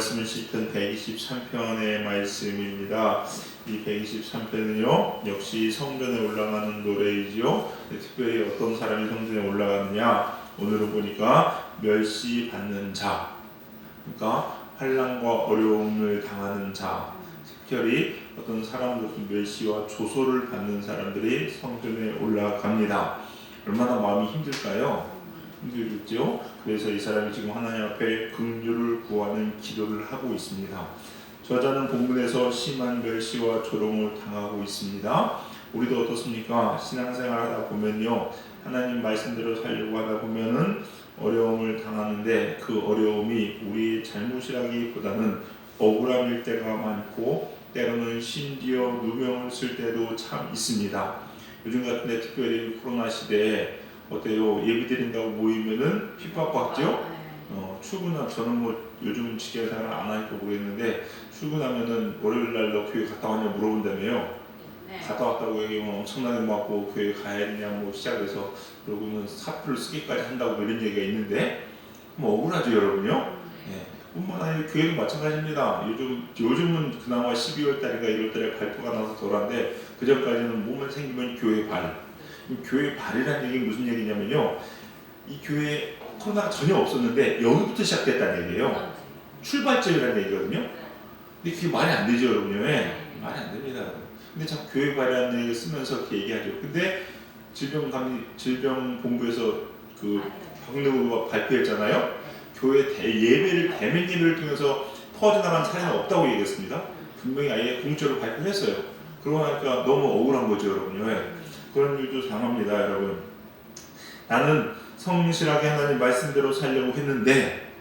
말씀은 시편 123편의 말씀입니다. 이 123편은요 역시 성전에 올라가는 노래이지요. 특별히 어떤 사람이 성전에 올라가느냐, 오늘은 보니까 멸시받는 자, 그러니까 환난과 어려움을 당하는 자, 특별히 어떤 사람들은 멸시와 조소를 받는 사람들이 성전에 올라갑니다. 얼마나 마음이 힘들까요? 힘들겠죠. 그래서 이 사람이 지금 하나님 앞에 긍휼을 구하는 기도를 하고 있습니다. 저자는 본문에서 심한 멸시와 조롱을 당하고 있습니다. 우리도 어떻습니까? 신앙생활 하다 보면요, 하나님 말씀대로 살려고 하다 보면은 어려움을 당하는데 그 어려움이 우리의 잘못이라기보다는 억울함일 때가 많고 때로는 심지어 누명을 쓸 때도 참 있습니다. 요즘 같은데 특별히 코로나 시대에 어때요? 예비 드린다고 모이면은 핍박받죠? 출근하 저는 뭐 요즘 직장 생활 안 하니까 모르겠는데 출근하면은 월요일날 너 교회 갔다 왔냐 물어본다며요. 네. 갔다 왔다고 얘기하면 엄청나게 맞고 교회 가야 되냐 뭐 시작해서 그러고는 사표를 쓰기까지 한다고 뭐 이런 얘기가 있는데 뭐 억울하죠 여러분요. 네. 뿐만 아니라 교회도 마찬가지입니다. 요즘은 그나마 12월 달인가 1월 달에 발표가 나서 덜한데 그 전까지는 몸만 생기면 교회 발. 교회 발이라는 얘기는 무슨 얘기냐면요, 이 교회에 코로나가 전혀 없었는데 여기부터 시작됐다는 얘기예요. 출발점이라는 얘기거든요. 근데 그게 말이 안 되죠 여러분요. 말이 안 됩니다. 근데 참 교회 발이라는 얘기를 쓰면서 그렇게 얘기하죠. 근데 질병본부에서 그 병력으로 발표했잖아요. 교회 예배를 대면 예배를 통해서 퍼져나간 사례는 없다고 얘기했습니다. 분명히 아예 공짜로 발표했어요. 그러고 나니까 너무 억울한 거죠 여러분요. 그런 일도 당합니다 여러분. 나는 성실하게 하나님 말씀대로 살려고 했는데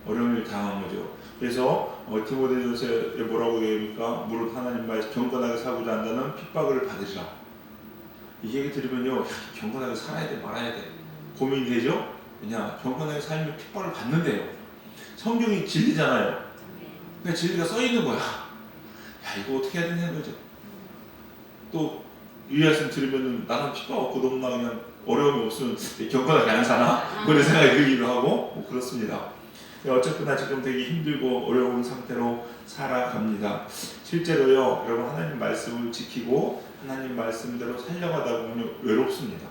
어려움을 당한 거죠. 그래서 디모데전서에 뭐라고 얘기합니까? 무릇 하나님 말씀 경건하게 살고자 한다는 핍박을 받으리라. 이 얘기 들으면요, 경건하게 살아야 돼 말아야 돼 고민이 되죠. 왜냐, 경건하게 살면 핍박을 받는데요. 성경이 진리잖아요. 그러니까 진리가 써 있는 거야. 야, 이거 어떻게 해야 되는 거죠. 또 이 말씀 들으면은 나는 핍박 없고 너무나 그냥 어려움이 없으면 경건하게 안 사나? 그런 생각이 들기도 하고 뭐 그렇습니다. 어쨌거나 지금 되게 힘들고 어려운 상태로 살아갑니다. 실제로요, 여러분 하나님 말씀을 지키고 하나님 말씀대로 살려가다 보면 외롭습니다.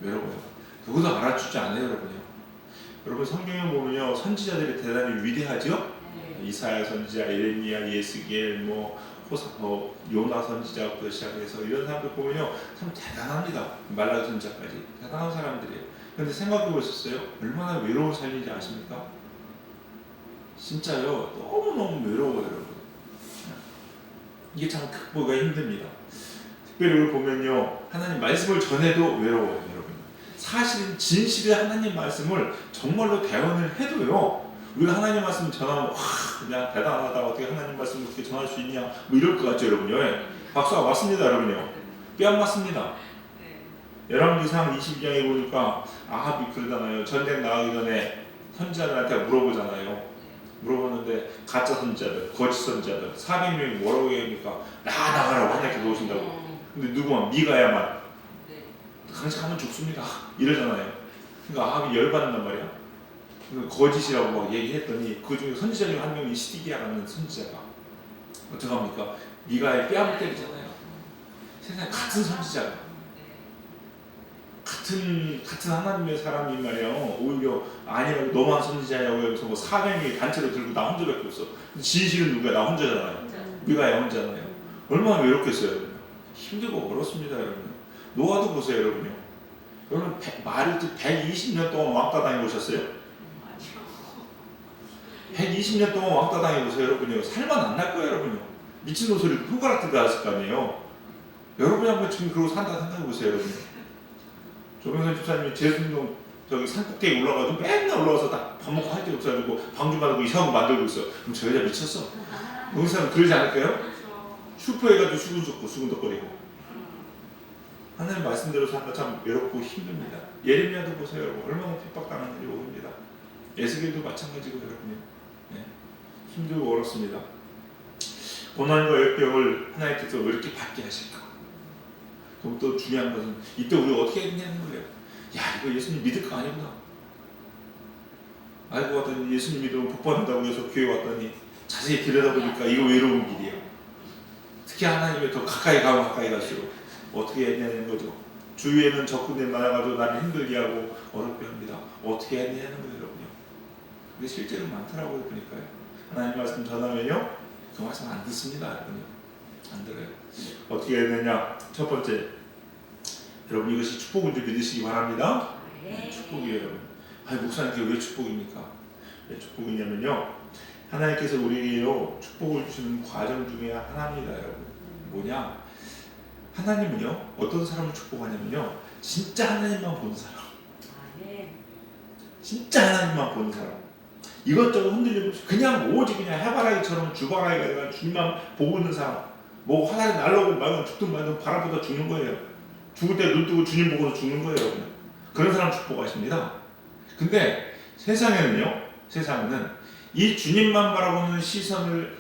외로워요. 누구도 알아주지 않아요, 여러분요. 여러분 성경에 보면요, 선지자들이 대단히 위대하죠? 이사야 선지자, 예레미야, 예스겔, 요나 선지자부터 시작해서 이런 사람들 보면요, 참 대단합니다. 말라기 선지자까지 대단한 사람들이에요. 그런데 생각해 보셨어요? 얼마나 외로운 삶인지 아십니까? 진짜요, 너무너무 외로워요 여러분. 이게 참 극복하기가 힘듭니다. 특별히 우리 보면요, 하나님 말씀을 전해도 외로워요 여러분. 사실은 진실의 하나님 말씀을 정말로 대언을 해도요, 우리가 하나님 말씀 전하면 와 그냥 대단하다, 어떻게 하나님 말씀을 어떻게 전할 수 있냐 뭐 이럴 것 같죠 여러분요. 박수가 맞습니다 여러분요. 뺨 맞습니다. 열왕기상 22장에 보니까 아합이 그러잖아요. 전쟁 나가기 전에 선지자들한테 물어보잖아요. 물어보는데 가짜 선지자들, 거짓 선지자들 400명이 뭐라고 얘기합니까? 나가라고 하나님께 놓으신다고. 근데 누구만? 미가야만 강직하면 죽습니다 이러잖아요. 그러니까 아합이 열받는단 말이야. 거짓이라고 막 얘기했더니 그 중에 선지자 중 한 명이 시디기야라는 선지자가 어떻게 합니까? 미가의 뺨을 때리잖아요. 세상에 같은 선지자가 같은 하나님의 사람인 말이야. 오히려 아니라고 너만 선지자냐고 해서 400명이 단체로 들고 나 혼자밖에 없어. 진실은 누구야? 나 혼자잖아요. 미가야 혼자잖아요. 얼마나 외롭겠어요 여러분. 힘들고 어렵습니다 여러분. 노아도 보세요 여러분요. 여러분 말이 120년 동안 왕따 당해보셨어요? 120년 동안 왕따 당해보세요 여러분요. 살만 안 날 거예요 여러분요. 미친놈 소리 손가락 들고 하실 거 아니에요. 여러분이 한번 지금 그러고 산다 생각해보세요 여러분요. 조명선 집사님이 제순동 저기 산꼭대기에 올라가지고 맨날 올라가서 딱 밥 먹고 할 게 없어가지고 방주 받고 이상한 거 만들고 있어. 그럼 저 여자 미쳤어. 우리 사람 그러지 않을까요? 슈퍼에 가도 수근덕거리고. 하나님 말씀대로 산다 참 외롭고 힘듭니다. 예레미야도 보세요 여러분. 얼마나 핍박당하는 일이 오릅니다. 에스겔도 마찬가지고 여러분요. 힘들고 어렵습니다. 고난과 역경을 하나님께서 왜 이렇게 받게 하실까? 그럼 또 중요한 것은 이때 우리가 어떻게 해야 되냐는 거예요. 야, 이거 예수님 믿을 거 아니구나. 알고 왔더니 예수님 믿으면 복 받는다고 해서 교회 왔더니 자세히 들여다보니까 이거 외로운 길이야. 특히 하나님에 더 가까이 가면 가까이 갈수록 어떻게 했냐는 거죠. 주위에는 적군들이 많아가지고 나를 힘들게 하고 어렵게 합니다. 어떻게 했냐는 거예요, 여러분요. 근데 실제로 많더라고요, 보니까요. 하나님 말씀 전하면요, 그 말씀 안 듣습니다, 여러분요. 안 들어요. 어떻게 해야 되냐? 첫 번째, 여러분 이것이 축복인 줄 믿으시기 바랍니다. 축복이에요, 여러분. 아니 목사님 그게 왜 축복입니까? 왜 축복이냐면요, 하나님께서 우리에게요 축복을 주시는 과정 중에 하나입니다, 여러분. 뭐냐? 하나님은요 어떤 사람을 축복하냐면요, 진짜 하나님만 보는 사람, 진짜 하나님만 보는 사람, 이것저것 흔들리고 그냥 오직 그냥 해바라기처럼 주바라기가 아니라 주님만 보고 있는 사람, 뭐 화살이 날라오고 말건 죽든 말든 바람보다 죽는 거예요. 죽을 때 눈 뜨고 주님 보고서 죽는 거예요, 여러분. 그런 사람 축복하십니다. 근데 세상에는요, 세상에는 이 주님만 바라보는 시선을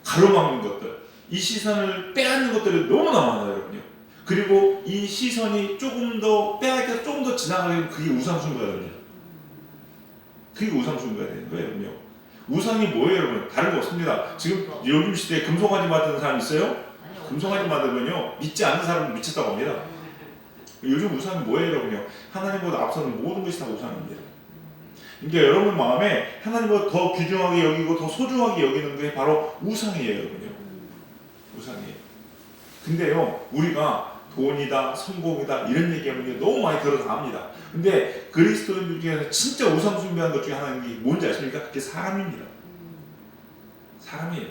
가로막는 것들, 이 시선을 빼앗는 것들이 너무나 많아요, 여러분요. 그리고 이 시선이 조금 더 빼앗겨 조금 더 지나가면 그게 우상숭배가 됩니다. 그게 우상숭배가 되는 거예요, 여러분요. 우상이 뭐예요, 여러분? 다른 거 없습니다. 지금 요즘 시대에 금송아지 만드는 사람 있어요? 금송아지 만들면요 믿지 않는 사람은 미쳤다고 합니다. 요즘 우상이 뭐예요, 여러분요? 하나님보다 앞서는 모든 것이 다 우상입니다. 그러니까 여러분 마음에 하나님보다 더 귀중하게 여기고 더 소중하게 여기는 게 바로 우상이에요, 여러분요. 우상이에요. 근데요, 우리가 돈이다, 성공이다 이런 얘기하면 너무 많이 들어서 압니다. 근데 그리스도인들 중에서 진짜 우상 숭배하는 것 중에 하나는 게 뭔지 아십니까? 그게 사람입니다. 사람이에요.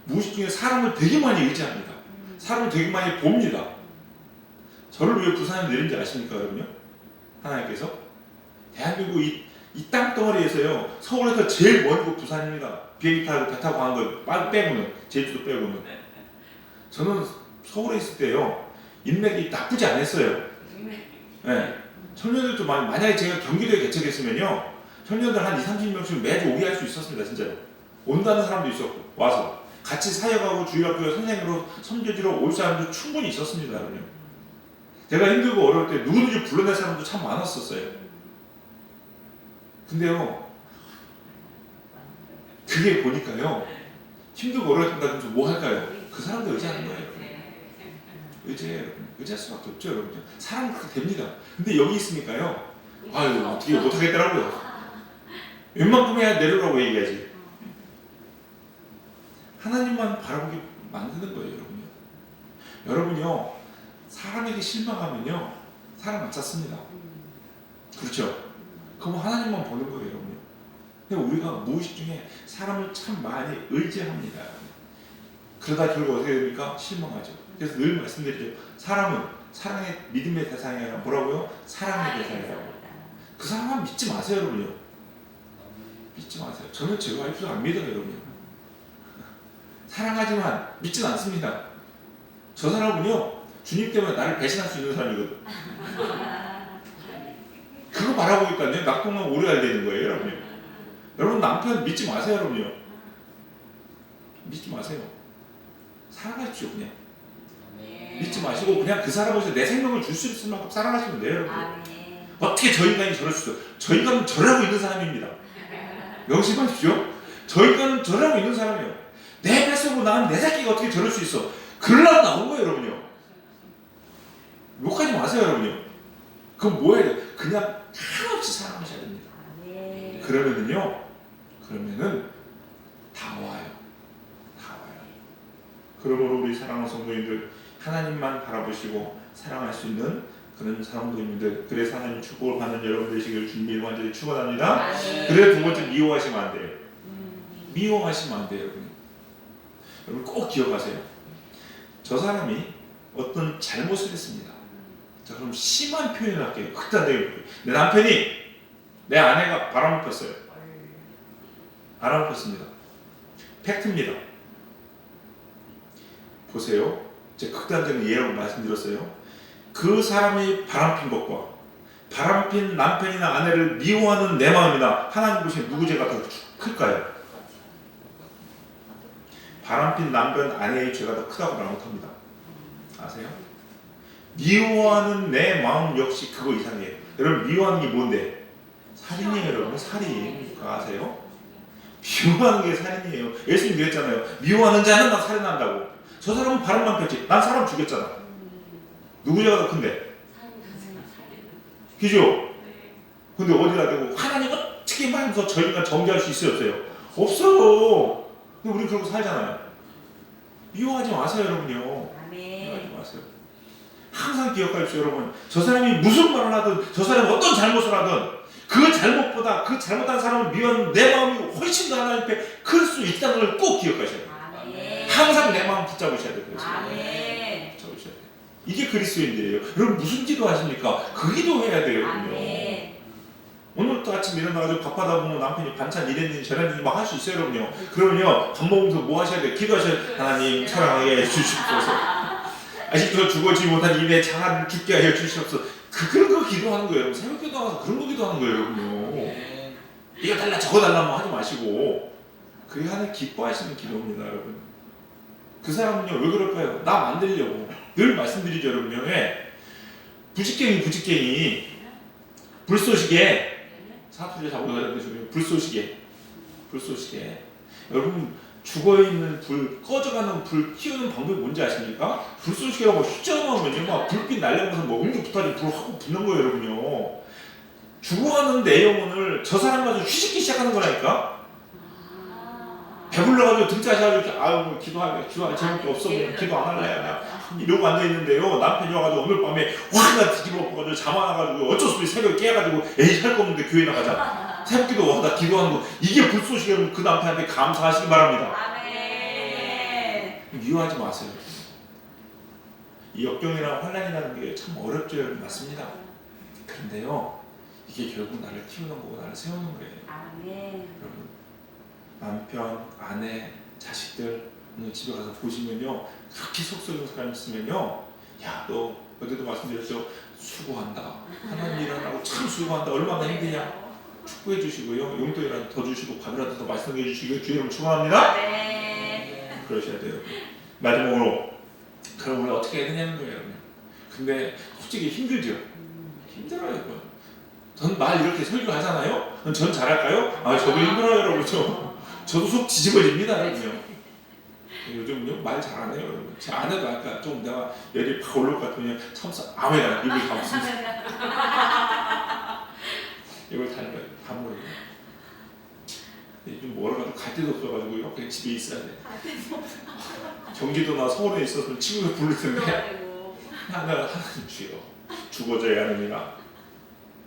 무의식 중에 사람을 되게 많이 의지합니다. 사람을 되게 많이 봅니다. 저를 왜 부산에 내린지 아십니까, 여러분요? 하나님께서 대한민국 이 땅덩어리에서요, 서울에서 제일 먼 곳 부산입니다. 비행기 타고 배 타고 가는 거 빼고는, 제주도 빼고는. 저는 서울에 있을 때요, 인맥이 나쁘지 않았어요. 네. 청년들도 만약에 제가 경기도에 개척했으면요, 청년들 한 20-30명씩 매주 오게 할 수 있었습니다, 진짜로. 온다는 사람도 있었고, 와서 같이 사역하고 주일학교 선생님으로 선교지로 올 사람도 충분히 있었습니다, 여러분. 제가 힘들고 어려울 때 누구든지 불러낼 사람도 참 많았었어요. 근데요, 그게 보니까요, 힘들고 어려울 때 그러면서 뭐 할까요? 그 사람들 의지하는 거예요. 의지해요. 의지할 수밖에 없죠, 여러분. 사람은 그렇게 됩니다. 근데 여기 있으니까요, 아유, 어떻게 못하겠더라고요. 웬만큼 해야 내려오라고 얘기하지. 하나님만 바라보게 만드는 거예요, 여러분요. 여러분요, 사람에게 실망하면요, 사람 안 찾습니다. 그렇죠? 그럼 하나님만 보는 거예요, 여러분요. 근데 우리가 무의식 중에 사람을 참 많이 의지합니다. 그러다 결국 어떻게 됩니까? 실망하죠. 그래서 늘 말씀드리죠. 사람은 사랑의 믿음의 대상이 아니라 뭐라고요? 사랑의 대상이라고. 그 사람만 믿지 마세요, 여러분요. 믿지 마세요. 저는 제 와이프도 안 믿어요, 여러분요. 사랑하지만 믿지는 않습니다. 저 사람은요, 주님 때문에 나를 배신할 수 있는 사람이거든. 그거 바라고 있다면 낙동강 오래 가야 되는 거예요, 여러분요. 여러분 남편 믿지 마세요, 여러분요. 믿지 마세요. 사랑하십시오, 그냥. 믿지 마시고 그냥 그 사람에서 내 생명을 줄 수 있을 만큼 사랑하시면 돼요, 여러분. 어떻게 저 인간이 저럴 수 있어요? 저 인간은 저러고 있는 사람입니다. 명심하십시오. 저 인간은 저러고 있는 사람이에요. 내 뱃속으로 나온 내 새끼가 어떻게 저럴 수 있어? 그러려고 나온 거예요, 여러분요. 욕하지 마세요, 여러분요. 그럼 뭐 해야 돼요? 그냥 한없이 사랑하셔야 됩니다. 그러면은 다 와요. 다 와요. 그러므로 우리 사랑하는 성도님들, 하나님만 바라보시고 사랑할 수 있는 그런 성도님들, 그래서 하나님 축복을 받는 여러분 되시길 주님의 이름으로 간절히 축원합니다. 그래 두 번째, 미워하시면 안 돼요. 미워하시면 안 돼요, 여러분. 여러분 꼭 기억하세요. 저 사람이 어떤 잘못을 했습니다. 자, 그럼 심한 표현을 할게요. 극단적인 표현. 내 남편이, 내 아내가 바람을 폈어요. 바람을 폈습니다. 팩트입니다. 보세요. 제가 극단적인 예라고 말씀드렸어요. 그 사람이 바람핀 것과 바람핀 남편이나 아내를 미워하는 내 마음이나 하나님 보시면 누구 죄가 더 클까요? 바람핀 남편, 아내의 죄가 더 크다고 말 못합니다. 아세요? 미워하는 내 마음 역시 그거 이상해요. 여러분 미워하는 게 뭔데? 살인이에요, 여러분. 살인. 그거 아세요? 미워하는 게 살인이에요. 예수님 그랬잖아요. 미워하는 자는 다 살인한다고. 저 사람은 바람만 폈지. 난 사람 죽였잖아. 누구 죄가 더 큰데? 그죠? 근데 어디다 대고 하나님 어떻게 말해서 저 인간 정죄할 수 있어요, 없어요? 없어요. 근데 우리 그러고 살잖아요. 미워하지 마세요, 여러분요. 미워하지 마세요. 항상 기억하십시오, 여러분. 저 사람이 무슨 말을 하든, 저 사람이 어떤 잘못을 하든, 그 잘못보다 그 잘못한 사람을 미워하는 내 마음이 훨씬 더 하나님 앞에 클 수 있다는 걸 꼭 기억하셔야 돼요. 항상 내 마음 붙잡으셔야 돼요. 붙잡으셔야 돼요. 이게 그리스도인들이에요. 여러분 무슨 기도 하십니까? 그 기도 해야 돼요. 오늘 또 아침 일어나가지고 밥하다 보면 남편이 반찬 이랬는지 저랬는지 막 할 수 있어요, 여러분요. 그러면요, 밥 먹으면서 뭐 하셔야 돼요? 기도하셔야 돼요. 하나님 사랑하게 해주시옵소서. 아직도 죽어지 못한 입에 장아를 죽게 하여 주시옵소서. 그런 거 기도하는 거예요, 여러분. 새벽 기도 나와서 그런 거 기도하는 거예요, 여러분요. 이거 달라 저거 달라 뭐 하지 마시고 그게 하나님 기뻐하시는 기도입니다, 여러분. 그 사람은요, 왜 그럴까요? 나 만들려고. 늘 말씀드리죠, 여러분요. 왜? 부직갱이 불쏘시개 사투리 잡아가지고 불쏘시개 여러분 죽어있는 불, 꺼져가는 불 키우는 방법이 뭔지 아십니까? 불쏘시개라고 휘저어놓으면요 막 불빛 날려면서 뭐 응급부타지 불 하고 붙는 거예요, 여러분요. 죽어가는 내 영혼을 저 사람 가지고 휘짓기 시작하는 거라니까. 배불러가지고 등짜셔가지고 이렇게 아유 기도하게 제목이 없어 기도 안 할래 이러고 앉아있는데요, 남편이 와가지고 오늘 밤에 화가 뒤집어 엎어가지고 잠 안 와가지고 어쩔 수 없이 새벽에 깨가지고 에이 할 거 없는데 교회 나가자 새벽기도 와서 기도하는 거, 이게 불쏘시개면 그 남편한테 감사하시기 바랍니다. 아멘. 미워하지 마세요. 이 역경이나 환난이라는 게 참 어렵죠, 여러분. 맞습니다. 그런데요, 이게 결국 나를 키우는 거고 나를 세우는 거예요. 아멘. 여러분, 남편, 아내, 자식들 오늘 집에 가서 보시면요, 그렇게 속 썩은 사람 있으면요, 야, 너 어제도 말씀드렸죠, 수고한다. 하나님 일하라고 참 수고한다. 얼마나 힘드냐. 축복해 주시고요, 용돈이라도 더 주시고 밥이라도 더 맛있게 해주시고 주의 이름 축원합니다. 네. 그러셔야 돼요. 마지막으로 그럼 우리 어떻게 해야 되냐는 거예요, 여러분. 근데 솔직히 힘들죠. 힘들어요, 이거. 전 말 이렇게 설교하잖아요. 전 잘할까요? 아, 저도 힘들어요, 여러분. 저도 속 뒤집어집니다, 여러분요. 요즘요 말 잘하네요, 여러분. 제 아내도 아까 좀 내가 열이 팍 올라올 것 같으면 참 아무나 입을 감습니다. 이걸 담아요. 요즘 뭐라고 갈 데도 없어가지고요, 그냥 집에 있어야 돼. 경기도나 서울에 있었으면 친구가 부를 텐데 하나님 주여 죽어져야 하느니라.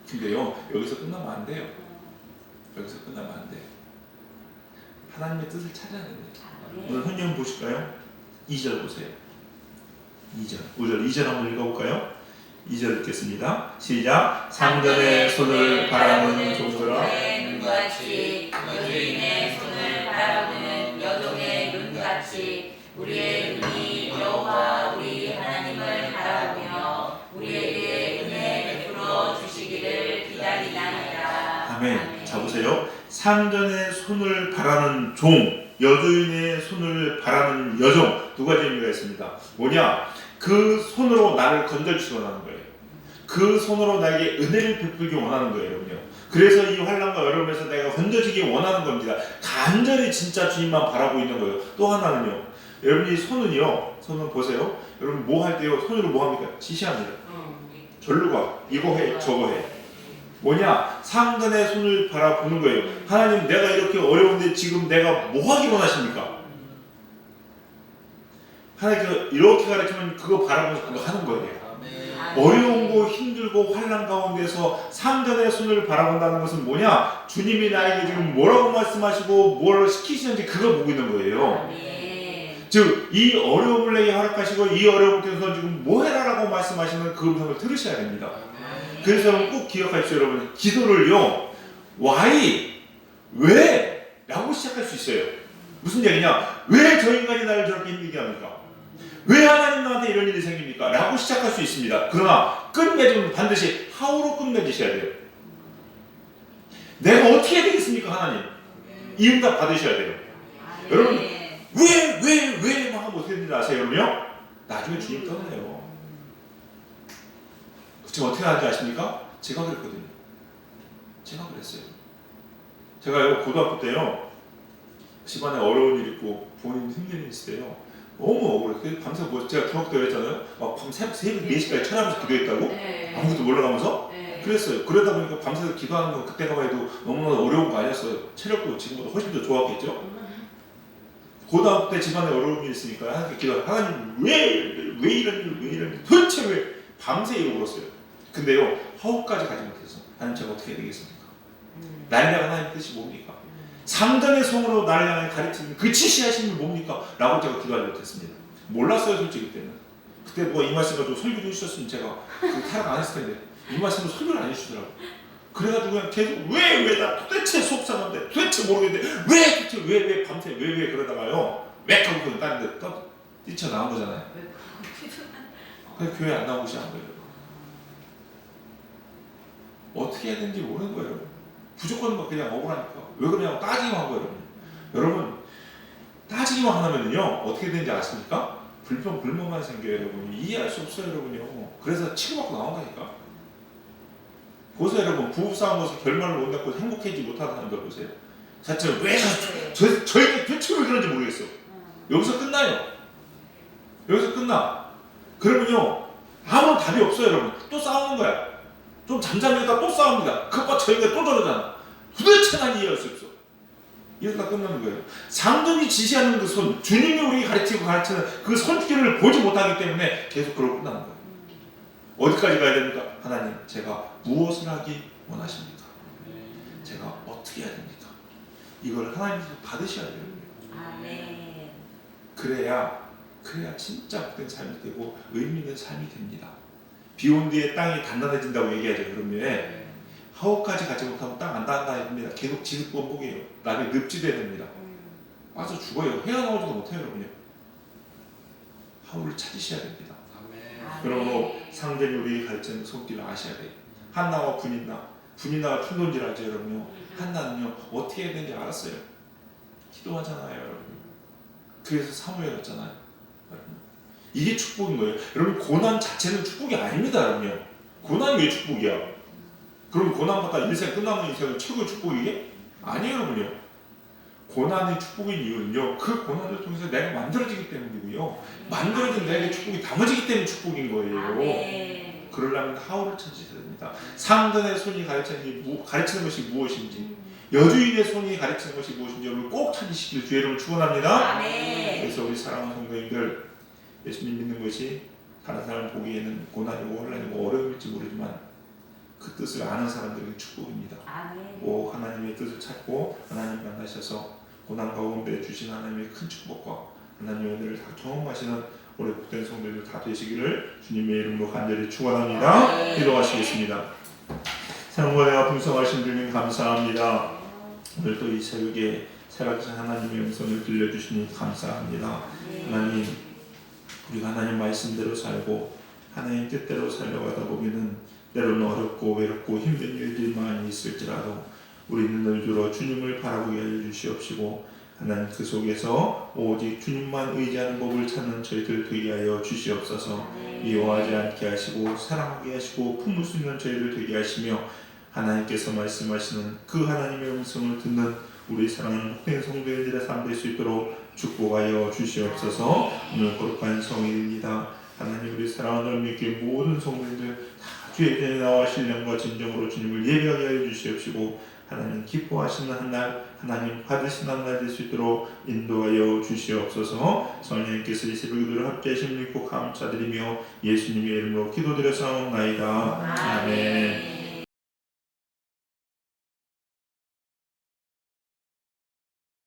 근데요, 여기서 끝나면 안 돼요. 여기서 끝나면 안 돼요. 하나님의 뜻을 찾아야 됩니다. 오늘 성경 보실까요? 2절 보세요. 2절 한번 읽어볼까요? 2절 읽겠습니다. 시작. 상전의 손을 바라보는 종들아 눈같이 여주인의 손을 바라보는 여종의 눈같이 우리의 눈이 여호와 우리 하나님을 바라보며 우리에게 은혜 베풀어 주시기를 기다리나이다. 아멘. 자 보세요. 상전의 손을 바라는 종, 여주인의 손을 바라는 여종, 두 가지 의미가 있습니다. 뭐냐? 그 손으로 나를 건져주시기 원하는 거예요. 그 손으로 나에게 은혜를 베풀기 원하는 거예요, 여러분요. 그래서 이 환난과 어려움에서 내가 건져지기 원하는 겁니다. 간절히 진짜 주님만 바라고 있는 거예요. 또 하나는요, 여러분이 손은 보세요. 여러분 뭐 할 때요, 손으로 뭐 합니까? 지시합니다. 절로 가, 이거 해, 저거 해. 뭐냐? 상전의 손을 바라보는 거예요. 하나님, 내가 이렇게 어려운데 지금 내가 뭐 하기 원하십니까? 하나님께서 이렇게 가르치면 그거 바라보면서 그거 하는 거예요. 어려운고 힘들고 환난 가운데서 상전의 손을 바라본다는 것은 뭐냐? 주님이 나에게 지금 뭐라고 말씀하시고 뭘 시키시는지 그걸 보고 있는 거예요. 즉, 이 어려움을 내게 허락하시고 이 어려움을 통해서 지금 뭐 해라라고 말씀하시는 그 음성을 들으셔야 됩니다. 그래서 꼭 기억하십시오, 여러분. 기도를요, why, 왜? 라고 시작할 수 있어요. 무슨 얘기냐? 왜 저 인간이 나를 저렇게 힘들게 합니까? 왜 하나님 나한테 이런 일이 생깁니까? 라고 시작할 수 있습니다. 그러나 끝맺으면 반드시 how로 끝맺으셔야 돼요. 내가 어떻게 해야 되겠습니까, 하나님? 이 응답 받으셔야 돼요. 여러분, 왜 막 하면 어떻게 되는지 아세요, 여러분요? 나중에 주님 떠나요. 지금 어떻게 하는지 아십니까? 제가 그랬거든요. 제가 그랬어요. 제가 고등학교 때요, 집안에 어려운 일 있고 본인 힘든 일 있을 때요, 너무 억울해. 밤새 제가 중학교 때 그랬잖아요. 막 새벽 4시까지 철하면서 기도했다고? 네. 아무것도 몰라가면서? 네. 그랬어요. 그러다 보니까 밤새서 기도하는 거 그때가 해도 너무나 어려운 거 아니었어요. 체력도 지금보다 훨씬 더 좋았겠죠? 고등학교 때 집안에 어려운 일이 있으니까 하나님께 기도하고, 하나님 왜 이런 일 도대체 왜 밤새 이러고 울었어요. 근데요, 하루까지 가지 못해서 하나님 제가 어떻게 해야 되겠습니까? 나를 향한 하나님의 뜻이 뭡니까? 상전의 성으로 나를 향해 가르치는 그 지시하시는 게 뭡니까? 라고 제가 기도하지 못했습니다. 몰랐어요, 솔직히 그때는. 그때 누가 이 말씀 가지고 설교를 해주셨으면 제가 타락 안 했을 텐데 이 말씀을 설교를 안 해주시더라고요. 그래가지고 그냥 계속 왜 나 도대체 속상한데 도대체 모르겠는데 왜 밤새 왜 그러다가요, 왜 하고 그냥 다른 데 뛰쳐나온 거잖아요. 그래서 교회 안 나오고 시작한 거예요. 어떻게 해야 되는지 모르는 거예요. 무조건 막 그냥 억울하니까 왜 그러냐고 따지기만 한 거예요. 여러분, 따지기만 하면은요 어떻게 되는지 아십니까? 불평불만만 생겨요. 여러분, 이해할 수 없어요. 여러분요. 그래서 치고받고 나온다니까. 보세요 여러분, 부부싸움에서 결말을 못 맺고 행복해지지 못하는 사람들 보세요. 자체로 왜 저희가 대체 왜 그런지 모르겠어. 여기서 끝나요. 여기서 끝나. 그러면요 아무 답이 없어요. 여러분, 또 싸우는 거야. 좀 잠잠하다가 또 싸웁니다. 그것과 저희가 또 저러잖아. 도대체 난 이해할 수 없어. 이러다 끝나는 거예요. 상전이 지시하는 그 손, 주님이 우리에게 가르치는 그 손길을 보지 못하기 때문에 계속 그러고 끝나는 거예요. 어디까지 가야 됩니까? 하나님, 제가 무엇을 하기 원하십니까? 제가 어떻게 해야 됩니까? 이걸 하나님께서 받으셔야 돼요. 아멘. 그래야 진짜 복된 삶이 되고 의미 있는 삶이 됩니다. 비 온 뒤에 땅이 단단해진다고 얘기하죠. 그러면 하우까지 가지 못하면 땅 안 단단해집니다. 계속 지득번복이에요. 나중에 늪지대야 됩니다. 빠져 죽어요. 헤어나오지도 못해요. 여러분요. 하우를 찾으셔야 됩니다. 그러므로 상전이 우리에게 가르치는 손길을 아셔야 돼요. 한나와 분인나가 충동질하죠. 여러분요. 한나는요 어떻게 해야 되는지 알았어요. 기도하잖아요. 여러분. 그래서 사무엘이었잖아요. 여러분. 이게 축복인 거예요. 여러분, 고난 자체는 축복이 아닙니다. 여러분요. 고난이 왜 축복이야? 그럼 고난받다 인생 끝나는 인생은 최고의 축복이게? 아니에요. 여러분요. 고난이 축복인 이유는요, 그 고난을 통해서 내가 만들어지기 때문이고요, 만들어진 내게 축복이 담아지기 때문에 축복인 거예요. 그러려면 하울을 찾으셔야 됩니다. 상전의 손이 가르치는 것이 무엇인지, 여주인의 손이 가르치는 것이 무엇인지 여러분 꼭 찾으시길 주의 이름으로 축원합니다. 그래서 우리 사랑하는 성도님들, 예수님 믿는 것이 다른 사람 보기에는 고난이고 혼란이고 어려움일지 모르지만 그 뜻을 아는 사람들에게 축복입니다. 꼭 하나님의 뜻을 찾고 하나님 만나셔서 고난 가운데 주신 하나님의 큰 축복과 하나님의 은혜를 다 경험하시는 우리 복된 성도들 다 되시기를 주님의 이름으로 간절히 축원합니다. 기도하시겠습니다. 사랑과 풍성하신 주님 감사합니다. 오늘 또 이 새벽에 살아계신 하나님의 음성을 들려주시니 감사합니다. 하나님, 우리가 하나님 말씀대로 살고 하나님 뜻대로 살려가다 보면은 때로는 어렵고 외롭고 힘든 일들이 많이 있을지라도 우리는 늘 들어 주님을 바라보게 하여 주시옵시고, 하나님 그 속에서 오직 주님만 의지하는 법을 찾는 저희들 되게 하여 주시옵소서. 미워하지 않게 하시고 사랑하게 하시고 품을 수 있는 저희들 되게 하시며, 하나님께서 말씀하시는 그 하나님의 음성을 듣는 우리 사랑하는 복된 성도들의 삶 될 수 있도록 축복하여 주시옵소서. 오늘 거룩한 성일입니다. 하나님, 우리 사랑하는 믿기 모든 성도들 다 주의 편에 나와 신령과 진정으로 주님을 예배하게 하여 주시옵시고, 하나님 기뻐하시는 한날, 하나님 받으시는 한날 될 수 있도록 인도하여 주시옵소서. 성령님께서 이 새벽 기도를 함께 하심을 믿고 감사드리며 예수님의 이름으로 기도드려 사옵나이다. 아멘.